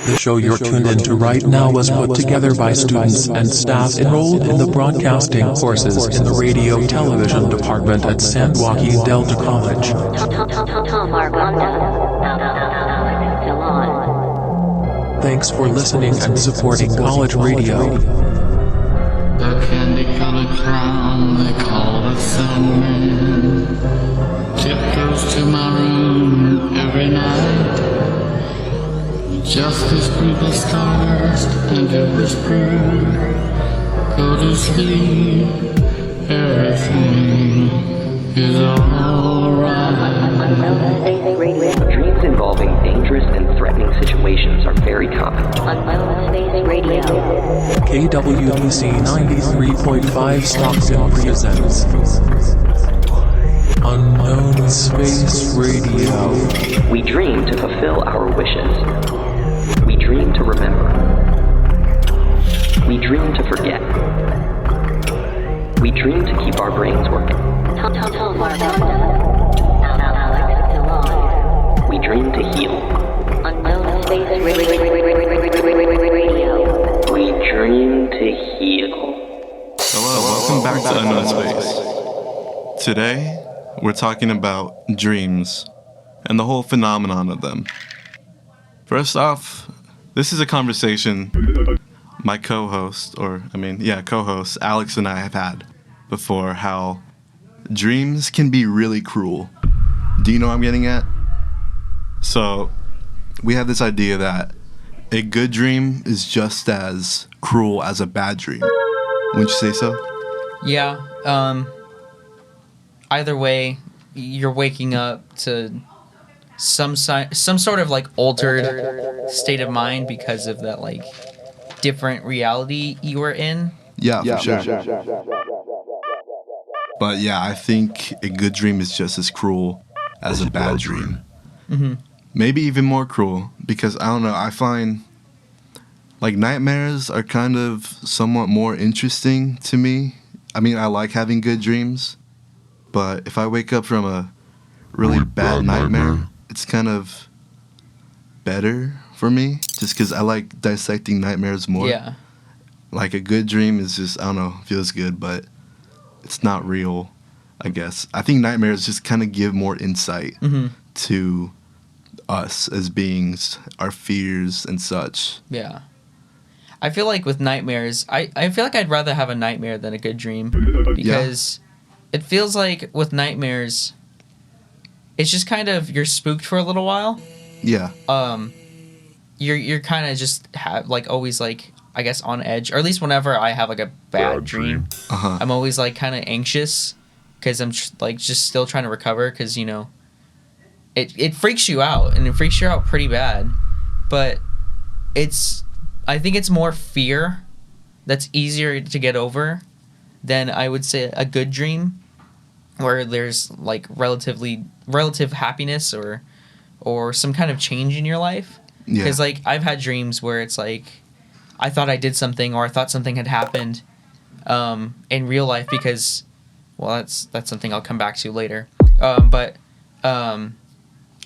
The show you're tuned into right now was put together by students and staff enrolled in the broadcasting courses in the radio television department at San Joaquin Delta College. Thanks for listening and supporting college radio. The candy-colored clown they call the Sandman tiptoes to my room every night, just to screw the stars and to whisper, go to sleep, everything is alright. Dreams involving dangerous and threatening situations are very common. KWPC 93.5 Stockton presents Unknown Space Radio. We dream to fulfill our wishes. We dream to remember. We dream to forget. We dream to keep our brains working. We dream to heal. Unknown Space Radio. We dream to heal. Hello, welcome back to Unknown Space. Today, we're talking about dreams and the whole phenomenon of them. First off, this is a conversation my co-host, Alex and I have had before, how dreams can be really cruel. Do you know what I'm getting at? So, we have this idea that a good dream is just as cruel as a bad dream. Wouldn't you say so? Yeah. Either way, you're waking up to some sort of like altered state of mind because of that like different reality you were in. Yeah, for sure. But yeah, I think a good dream is just as cruel as a bad dream. Mm-hmm. Maybe even more cruel, because I don't know, I find like nightmares are kind of somewhat more interesting to me. I mean, I like having good dreams, but if I wake up from a really bad nightmare, it's kind of better for me, just because I like dissecting nightmares more. Yeah. Like a good dream is just, I don't know, feels good, but it's not real, I guess. I think nightmares just kind of give more insight to us as beings, our fears and such. Yeah. I feel like with nightmares, I feel like I'd rather have a nightmare than a good dream, because it feels like with nightmares, it's just kind of, you're spooked for a little while. Yeah. You're kind of just always like, I guess, on edge, or at least whenever I have like a bad dream, I'm always like kind of anxious because I'm just still trying to recover, because you know, it freaks you out, and it freaks you out pretty bad, but I think it's more fear that's easier to get over than I would say a good dream, where there's like relative happiness or some kind of change in your life. Because like I've had dreams where it's like I thought I did something, or I thought something had happened in real life, because that's something I'll come back to later. But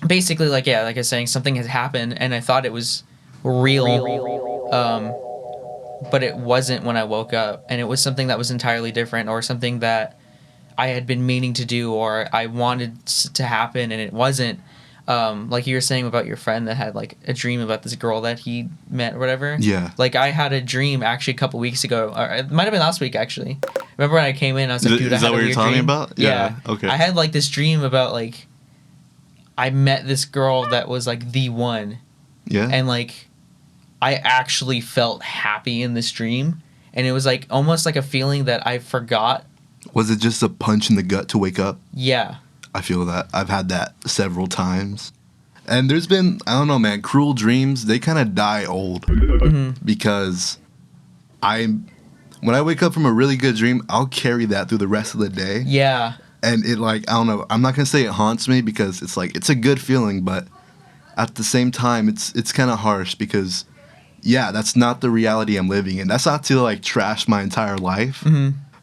basically, like I was saying, something has happened and I thought it was real, but it wasn't when I woke up, and it was something that was entirely different, or something that I had been meaning to do, or I wanted to happen, and it wasn't. Like you were saying about your friend that had like a dream about this girl that he met or whatever. Yeah. Like I had a dream actually a couple weeks ago, or it might have been last week actually. Remember when I came in, I was like, dude, I had a weird dream. Is that what you're talking about? Yeah. Okay. I had like this dream about like I met this girl that was like the one. Yeah. And like I actually felt happy in this dream, and it was like almost like a feeling that I forgot. Was it just a punch in the gut to wake up? Yeah. I feel that. I've had that several times. And there's been, I don't know, man, cruel dreams, they kind of die old. Because when I wake up from a really good dream, I'll carry that through the rest of the day. Yeah. And it like, I don't know, I'm not going to say it haunts me, because it's like, it's a good feeling, but at the same time, it's kind of harsh, because, yeah, that's not the reality I'm living in. That's not to like trash my entire life.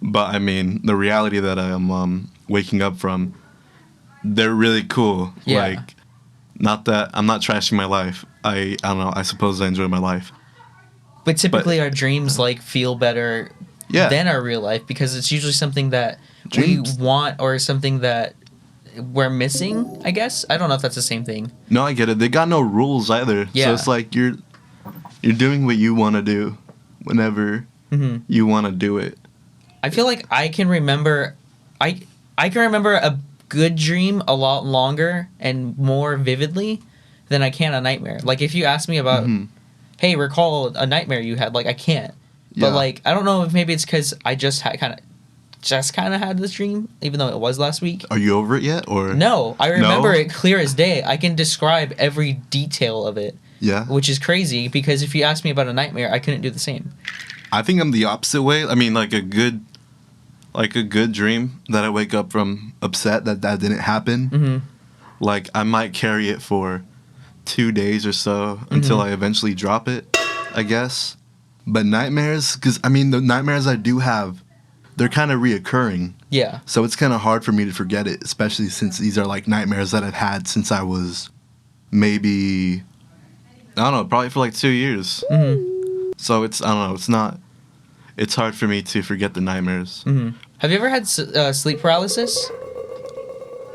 But I mean, the reality that I'm waking up from, they're really cool. Yeah. Like, not that I'm not trashing my life. I don't know. I suppose I enjoy my life. But typically, our dreams like feel better Yeah. than our real life because it's usually something that Dreams- we want or something that we're missing. I guess I don't know if that's the same thing. No, I get it. They got no rules either. Yeah. So it's like you're doing what you want to do whenever you want to do it. I feel like I can remember, I can remember a good dream a lot longer and more vividly than I can a nightmare. Like if you ask me about, hey, recall a nightmare you had, like I can't. But Yeah. like I don't know if maybe it's because I just kind of had this dream, even though it was last week. Are you over it yet? Or No, I remember No? it clear as day. I can describe every detail of it, Yeah. which is crazy because if you ask me about a nightmare, I couldn't do the same. I think I'm the opposite way. I mean, like a good dream that I wake up from upset that didn't happen. Like I might carry it for 2 days or so until I eventually drop it, I guess. But nightmares, because I mean the nightmares I do have, they're kind of reoccurring. Yeah. So it's kind of hard for me to forget it, especially since these are like nightmares that I've had since I was maybe, I don't know, probably for like 2 years. So it's, I don't know, it's hard for me to forget the nightmares. Have you ever had sleep paralysis?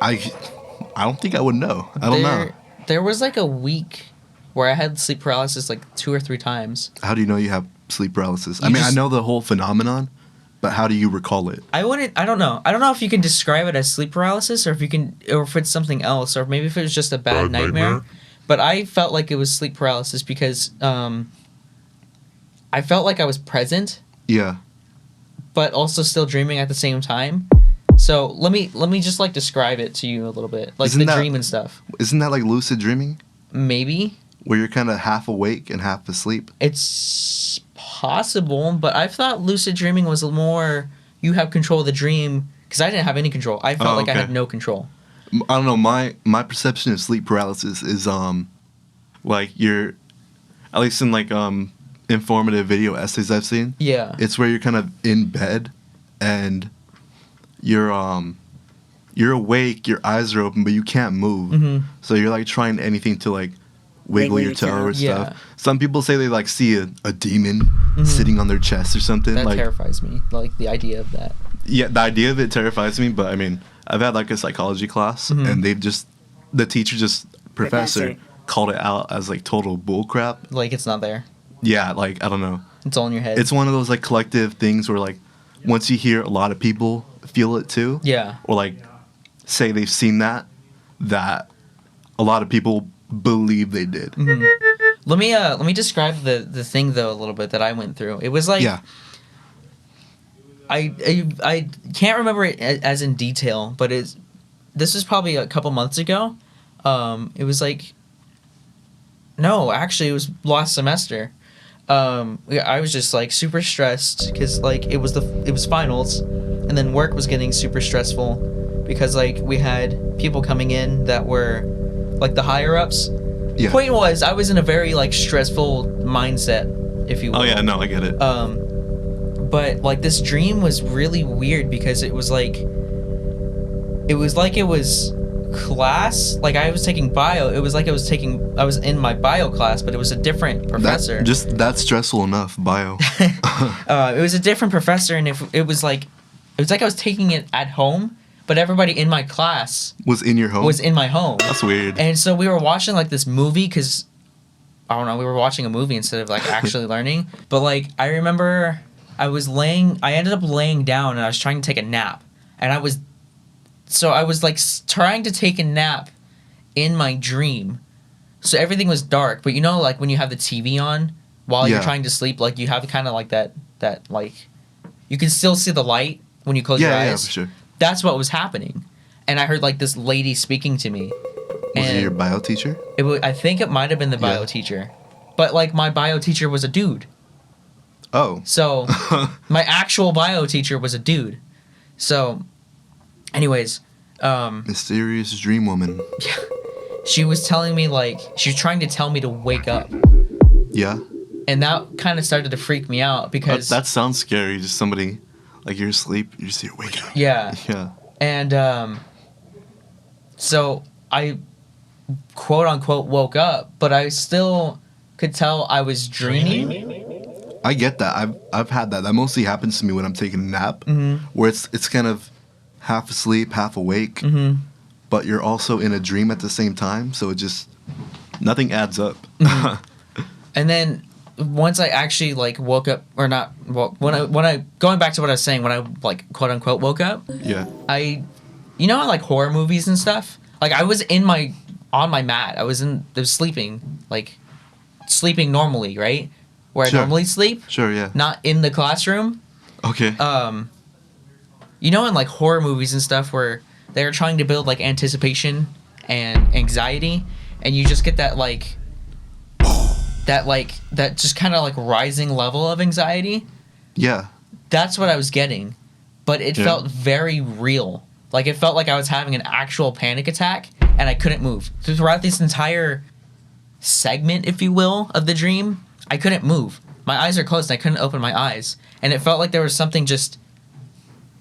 I don't think I would know. I don't know. There was like a week where I had sleep paralysis like 2 or 3 times. How do you know you have sleep paralysis? I You mean, I just- know the whole phenomenon, but how do you recall it? I don't know. I don't know if you can describe it as sleep paralysis or if it's something else or maybe if it was just a bad nightmare. But I felt like it was sleep paralysis because I felt like I was present Yeah. but also still dreaming at the same time. So let me just like describe it to you a little bit, like Isn't the that- dream and stuff. Isn't that like lucid dreaming? Maybe Where you're kind of half awake and half asleep? it's possible, but I thought lucid dreaming was more you have control of the dream because I didn't have any control. I felt like I okay. had no control. I don't know. My perception of sleep paralysis is like you're, at least in like informative video essays I've seen. Yeah. It's where you're kind of in bed, and you're awake, your eyes are open, but you can't move. So you're like trying anything to like wiggle your toe or stuff. Yeah. Some people say they like see a demon sitting on their chest or something. That like terrifies me. Like the idea of that. yeah, the idea of it terrifies me. But I mean, I've had like a psychology class, and the teacher professor called it out as like total bullcrap. Like it's not there. Yeah, like I don't know. It's all in your head. It's one of those like collective things where like once you hear a lot of people feel it too. Yeah. Or like say they've seen that a lot of people believe they did. Let me describe the thing though a little bit that I went through. It was like Yeah. I can't remember it as in detail, but this was probably a couple months ago. It was like no, actually it was last semester. I was just like super stressed because like it was finals, and then work was getting super stressful because like we had people coming in that were like the higher ups. Yeah. Point was I was in a very like stressful mindset, if you will. Oh yeah, no, I get it. But like this dream was really weird because it was class. Like I was taking bio. It was like I was in my bio class, but it was a different professor. That's stressful enough, bio. It was a different professor, and it was like I was taking it at home, but everybody in my class Was in your home? was in my home. That's weird. And so we were watching like this movie because I don't know, we were watching a movie instead of like actually learning. But like I remember I ended up laying down and I was trying to take a nap, and I was like trying to take a nap in my dream. So everything was dark, but you know like when you have the TV on while you're Yeah. trying to sleep, like you have kind of like that like you can still see the light when you close your eyes. Yeah, for sure. That's what was happening. And I heard like this lady speaking to me. Was and it your bio teacher? I think it might have been the bio Yeah. teacher. But like my bio teacher was a dude. Oh. So my actual bio teacher was a dude. So anyways, Mysterious dream woman. she was telling me like she was trying to tell me to wake up. Yeah. And that kind of started to freak me out because That sounds scary. Just somebody, like you're asleep, you just hear wake up. yeah. Yeah. And so I quote unquote woke up, but I still could tell I was dreaming. I get that. I've had that. That mostly happens to me when I'm taking a nap, where it's kind of half asleep, half awake, but you're also in a dream at the same time. So it just nothing adds up. And then once I actually like woke up, or not, well, when I going back to what I was saying, when I like quote unquote woke up, you know, like horror movies and stuff. Like I was on my mat. I was sleeping normally, right? Where I normally sleep. Sure, yeah. Not in the classroom. Okay. You know, in like horror movies and stuff where they're trying to build like anticipation and anxiety, and you just get that just kind of like rising level of anxiety. Yeah. That's what I was getting, but it felt very real. Like it felt like I was having an actual panic attack, and I couldn't move throughout this entire segment, if you will, of the dream. I couldn't move. My eyes are closed and I couldn't open my eyes. And it felt like there was something just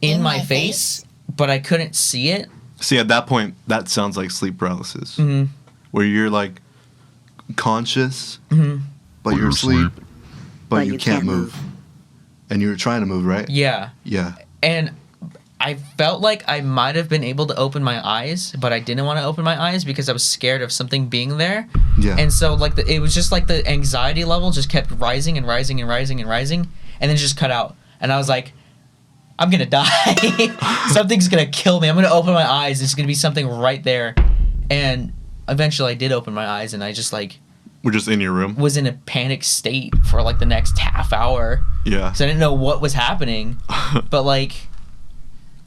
in my face, but I couldn't see it. See, at that point, that sounds like sleep paralysis. Where you're like conscious, but you're asleep, but you can't move. And you were trying to move, right? Yeah. Yeah. And I felt like I might have been able to open my eyes, but I didn't want to open my eyes because I was scared of something being there. Yeah. And so like it was just like the anxiety level just kept rising and rising and rising and rising, and then just cut out. And I was like, I'm gonna die. Something's gonna kill me. I'm gonna open my eyes. There's gonna be something right there. And eventually I did open my eyes, and I just like we're just in your room. Was in a panic state for like the next half hour. Yeah. Because I didn't know what was happening. But like,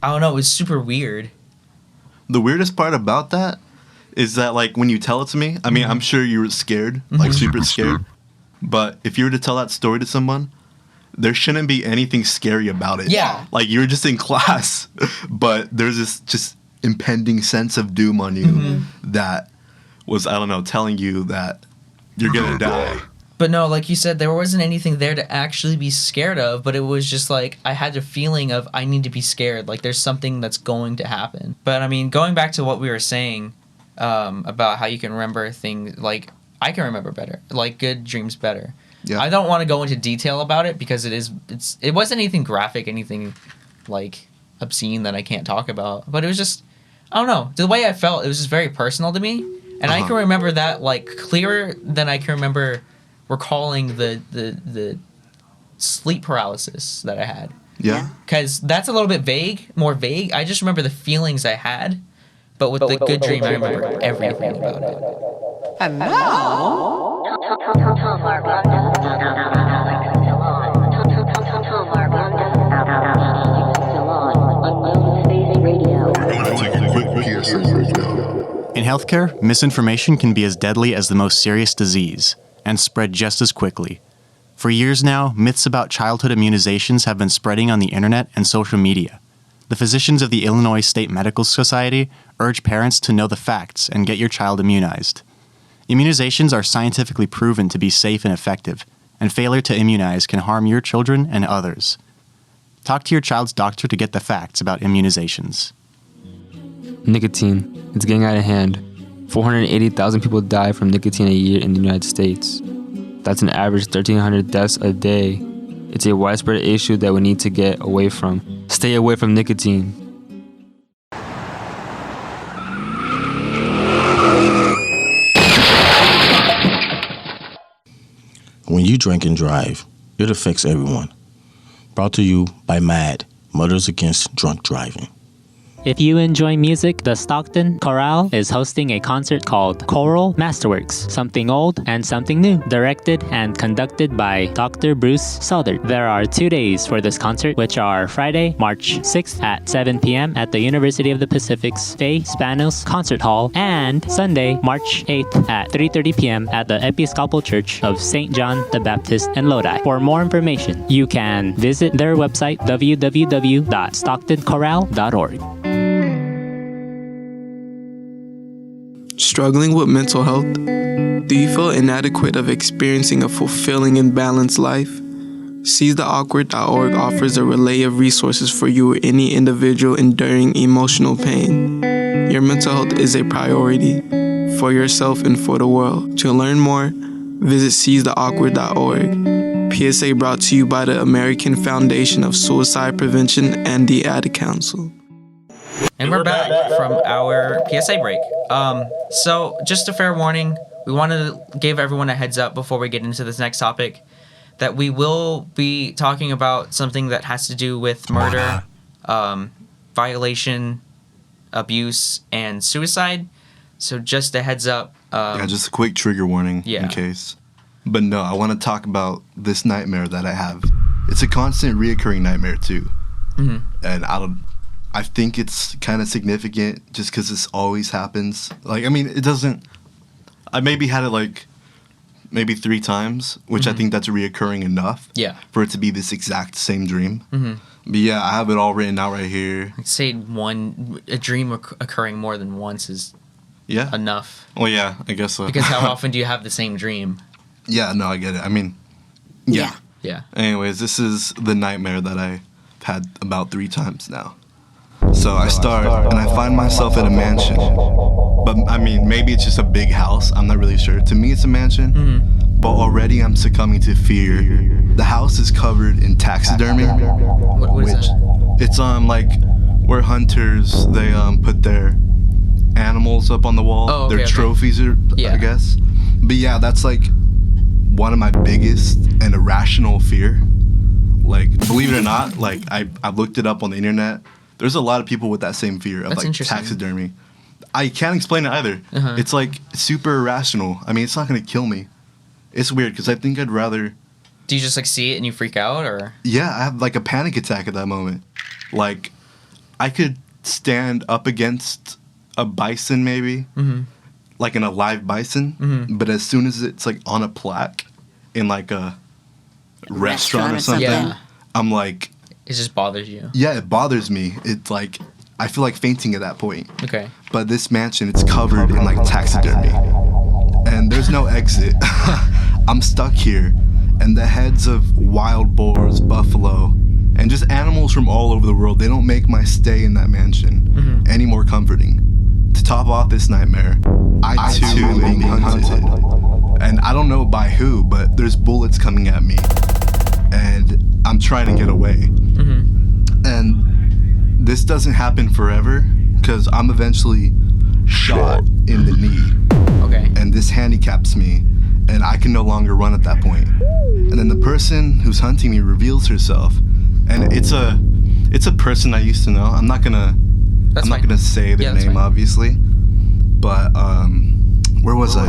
I don't know, it was super weird. The weirdest part about that is that, like, when you tell it to me, I mean, I'm sure you were scared, like, super scared. But if you were to tell that story to someone, there shouldn't be anything scary about it. Yeah. Like, you were just in class, but there's this just impending sense of doom on you that was, I don't know, telling you that you're gonna die. But no, like you said, there wasn't anything there to actually be scared of, but it was just like I had the feeling of I need to be scared. Like there's something that's going to happen. But I mean, going back to what we were saying about how you can remember things, like I can remember better, like good dreams better. Yeah. I don't want to go into detail about it because it wasn't anything graphic, anything like obscene that I can't talk about. But it was just, I don't know, the way I felt, it was just very personal to me. And I can remember that like clearer than I can remember recalling the sleep paralysis that I had. Yeah. Because that's a little bit more vague. I just remember the feelings I had, but with the good dream, I remember everything about it. And now... In healthcare, misinformation can be as deadly as the most serious disease and spread just as quickly. For years now, myths about childhood immunizations have been spreading on the internet and social media. The physicians of the Illinois State Medical Society urge parents to know the facts and get your child immunized. Immunizations are scientifically proven to be safe and effective, and failure to immunize can harm your children and others. Talk to your child's doctor to get the facts about immunizations. Nicotine. It's getting out of hand. 480,000 people die from nicotine a year in the United States. That's an average 1,300 deaths a day. It's a widespread issue that we need to get away from. Stay away from nicotine. When you drink and drive, it affects everyone. Brought to you by MAD, Mothers Against Drunk Driving. If you enjoy music, the Stockton Chorale is hosting a concert called Choral Masterworks, Something Old and Something New, directed and conducted by Dr. Bruce Southard. There are 2 days for this concert, which are Friday, March 6th at 7 p.m. at the University of the Pacific's Faye Spanos Concert Hall, and Sunday, March 8th at 3:30 p.m. at the Episcopal Church of St. John the Baptist in Lodi. For more information, you can visit their website, www.stocktonchorale.org. Struggling with mental health? Do you feel inadequate of experiencing a fulfilling and balanced life? SeizeTheAwkward.org offers a relay of resources for you or any individual enduring emotional pain. Your mental health is a priority. for yourself and for the world. To learn more, visit seizetheawkward.org. PSA brought to you by the American Foundation of Suicide Prevention and the Ad Council. And we're back from our PSA break. So just a fair warning, we wanted to give everyone a heads up before we get into this next topic that we will be talking about something that has to do with murder, violation, abuse, and suicide. So just a heads up. Just a quick trigger warning in case. But no, I want to talk about this nightmare that I have. It's a constant reoccurring nightmare too. Mm-hmm. And I think it's kind of significant just because this always happens. Like, I mean, it doesn't... I maybe had it maybe 3 times, which I think that's reoccurring enough for it to be this exact same dream. Mm-hmm. But yeah, I have it all written out right here. I'd say a dream occurring more than once is enough. Well, yeah, I guess so. Because how often do you have the same dream? Yeah, no, I get it. I mean, yeah. Anyways, this is the nightmare that I've had about 3 times now. So I start, and I find myself in a mansion. But, I mean, maybe it's just a big house. I'm not really sure. To me, it's a mansion. Mm-hmm. But already I'm succumbing to fear. The house is covered in taxidermy. What is that? It's, where hunters, they, put their animals up on the wall. Their trophies, I guess. But, yeah, that's, one of my biggest and irrational fear. Believe it or not, I looked it up on the internet. There's a lot of people with that same fear of taxidermy. I can't explain it either. Uh-huh. It's super irrational. I mean, it's not gonna kill me. It's weird because I think I'd rather. Do you just see it and you freak out, or? Yeah, I have a panic attack at that moment. I could stand up against a bison maybe, in a live bison, but as soon as it's on a plaque in a restaurant or something, I'm it just bothers you. Yeah, it bothers me. It's I feel like fainting at that point. Okay. But this mansion, it's covered in taxidermy. And there's no exit. I'm stuck here. And the heads of wild boars, buffalo, and just animals from all over the world, they don't make my stay in that mansion any more comforting. To top off this nightmare, I too am being hunted. And I don't know by who, but there's bullets coming at me. And I'm trying to get away. And this doesn't happen forever because I'm eventually shot in the knee. Okay. And this handicaps me, and I can no longer run at that point. And then the person who's hunting me reveals herself, and it's a person I used to know. I'm not gonna say their name, obviously. But where was I?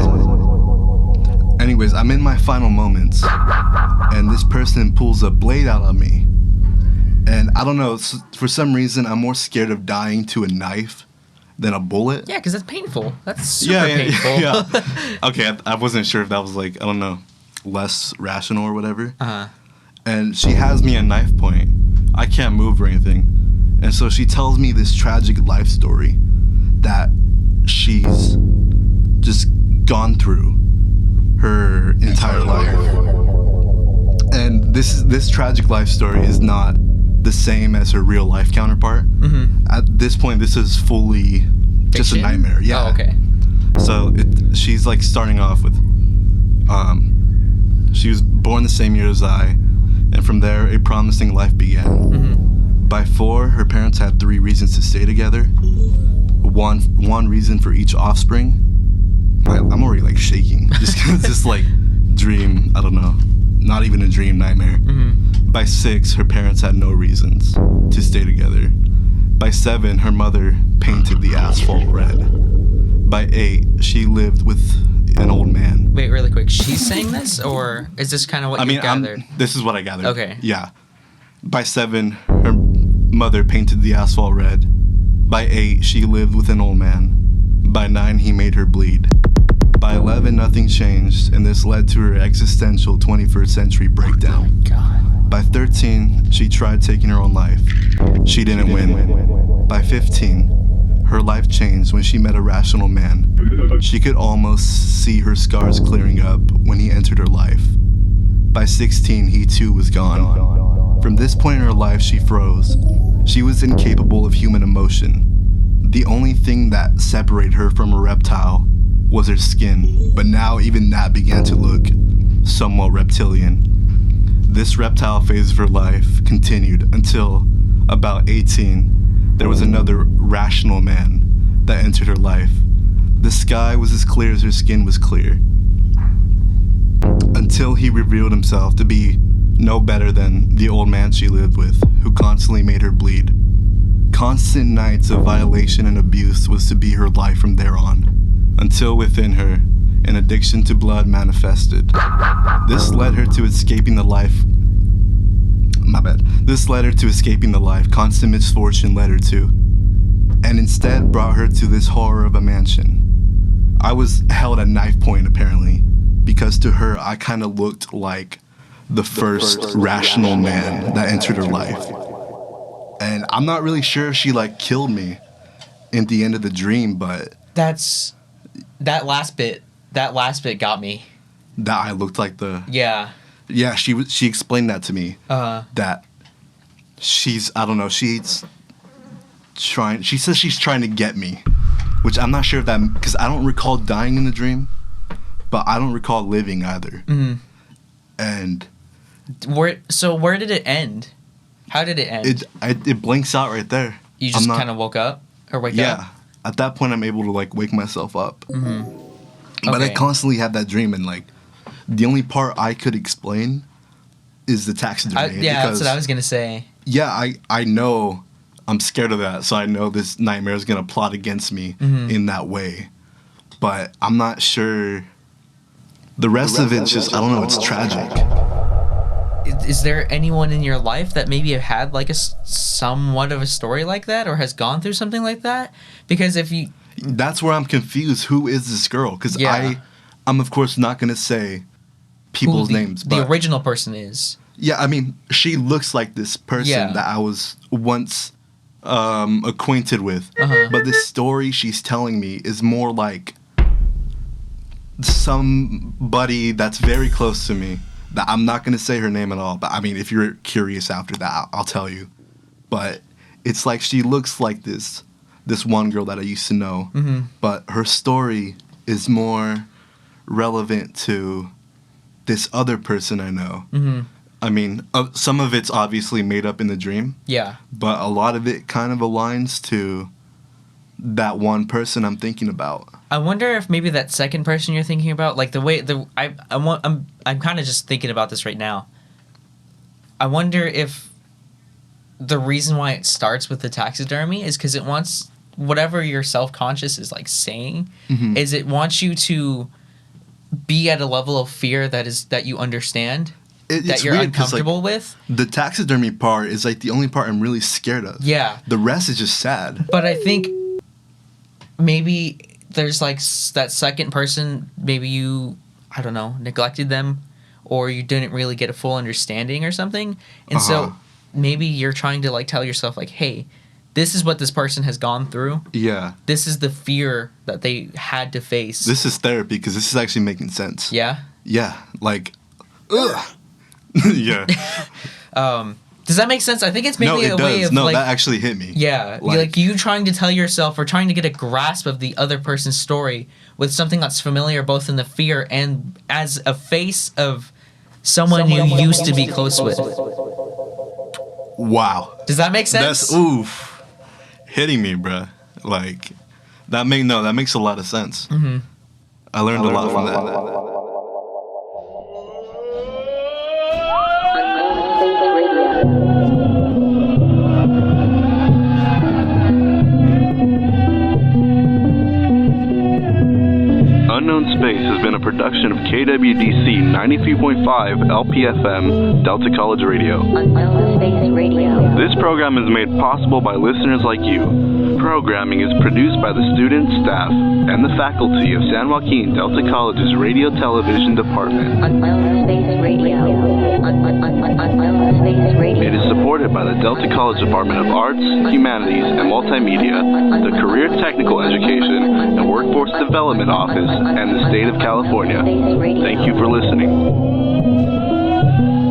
Anyways, I'm in my final moments, and this person pulls a blade out on me. And I don't know, for some reason, I'm more scared of dying to a knife than a bullet. Yeah, because that's painful. That's super painful. Yeah. Okay, I wasn't sure if that was I don't know, less rational or whatever. Uh-huh. And she has me at knife point. I can't move or anything. And so she tells me this tragic life story that she's just gone through her entire life. And this tragic life story is not the same as her real life counterpart. At this point, this is fully just a nightmare. Yeah. Oh, okay. So she's starting off with, she was born the same year as I, and from there a promising life began. By 4, her parents had 3 reasons to stay together. One reason for each offspring. I'm already shaking just because this dream, I don't know, not even a dream, nightmare. By 6, her parents had no reasons to stay together. By 7, her mother painted the asphalt red. By 8, she lived with an old man. Wait, really quick. She's saying this, or is this kind of what you gathered? This is what I gathered. Okay. Yeah. By 7, her mother painted the asphalt red. By 8, she lived with an old man. By 9, he made her bleed. By 11, nothing changed, and this led to her existential 21st century breakdown. Oh, God. By 13, she tried taking her own life. She didn't win. By 15, her life changed when she met a rational man. She could almost see her scars clearing up when he entered her life. By 16, he too was gone. From this point in her life, she froze. She was incapable of human emotion. The only thing that separated her from a reptile was her skin, but now even that began to look somewhat reptilian. This reptile phase of her life continued until about 18. There was another rational man that entered her life. The sky was as clear as her skin was clear, until he revealed himself to be no better than the old man she lived with, who constantly made her bleed. Constant nights of violation and abuse was to be her life from there on, until within her, an addiction to blood manifested. This led her to escaping the life. This led her to escaping the life constant misfortune led her to, and instead brought her to this horror of a mansion. I was held at knife point apparently, because to her I kind of looked like the first rational man that entered her life. And I'm not really sure if she like killed me in the end of the dream, but that last bit got me. That I looked like the Yeah, she explained that to me. That she says she's trying to get me, which I'm not sure if that, because I don't recall dying in the dream, but I don't recall living either. Mm-hmm. And where did it end? How did it end? It blinks out right there. You just kind of woke up or wake up? Yeah. At that point, I'm able to like wake myself up. Mm-hmm. But I constantly have that dream, and like the only part I could explain is the taxidermy. That's what I was gonna say. Yeah, I know I'm scared of that, so I know this nightmare is gonna plot against me in that way. But I'm not sure. The rest of it's just, I don't know, it's tragic. Is there anyone in your life that maybe have had like a somewhat of a story like that, or has gone through something like that? Because that's where I'm confused. Who is this girl? Because I'm of course not gonna say people's names. But the original person is. Yeah, I mean, she looks like this person that I was once acquainted with. But the story she's telling me is more like somebody that's very close to me. That I'm not going to say her name at all. But I mean, if you're curious after that, I'll tell you. But it's like she looks like this one girl that I used to know. Mm-hmm. But her story is more relevant to this other person I know. Mm-hmm. I mean, some of it's obviously made up in the dream. Yeah. But a lot of it kind of aligns to that one person I'm thinking about. I wonder if maybe that second person you're thinking about, like I'm kind of just thinking about this right now. I wonder if the reason why it starts with the taxidermy is because it wants whatever your self-conscious is like saying, is it wants you to be at a level of fear that you understand. That you're weird, uncomfortable with. The taxidermy part is like the only part I'm really scared of. Yeah. The rest is just sad. But I think maybe there's like that second person, maybe you, I don't know, neglected them, or you didn't really get a full understanding or something. And so maybe you're trying to like tell yourself like, hey, this is what this person has gone through. Yeah. This is the fear that they had to face. This is therapy because this is actually making sense. Yeah? Yeah. Like, ugh. Yeah. Does that make sense? I think it's maybe a way of like... No, that actually hit me. Yeah. Like you trying to tell yourself or trying to get a grasp of the other person's story with something that's familiar both in the fear and as a face of someone you used to be close with. Wow. Does that make sense? That's, hitting me, bruh. Like, that makes a lot of sense. Mm-hmm. I learned a lot from that. Unknown Space has been a production of KWDC 93.5 LPFM Delta College Radio. Unknown Space Radio. This program is made possible by listeners like you. Programming is produced by the students, staff, and the faculty of San Joaquin Delta College's Radio Television Department. Unknown Space Radio. Unknown Space Radio. It is supported by the Delta College Department of Arts, Humanities, and Multimedia, the Career Technical Education and Workforce Development Office, and the state of California. Thank you for listening.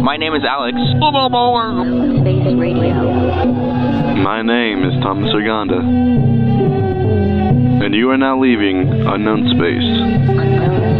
My name is Alex. Space Radio. My name is Thomas Urganda. And you are now leaving unknown space. Unknown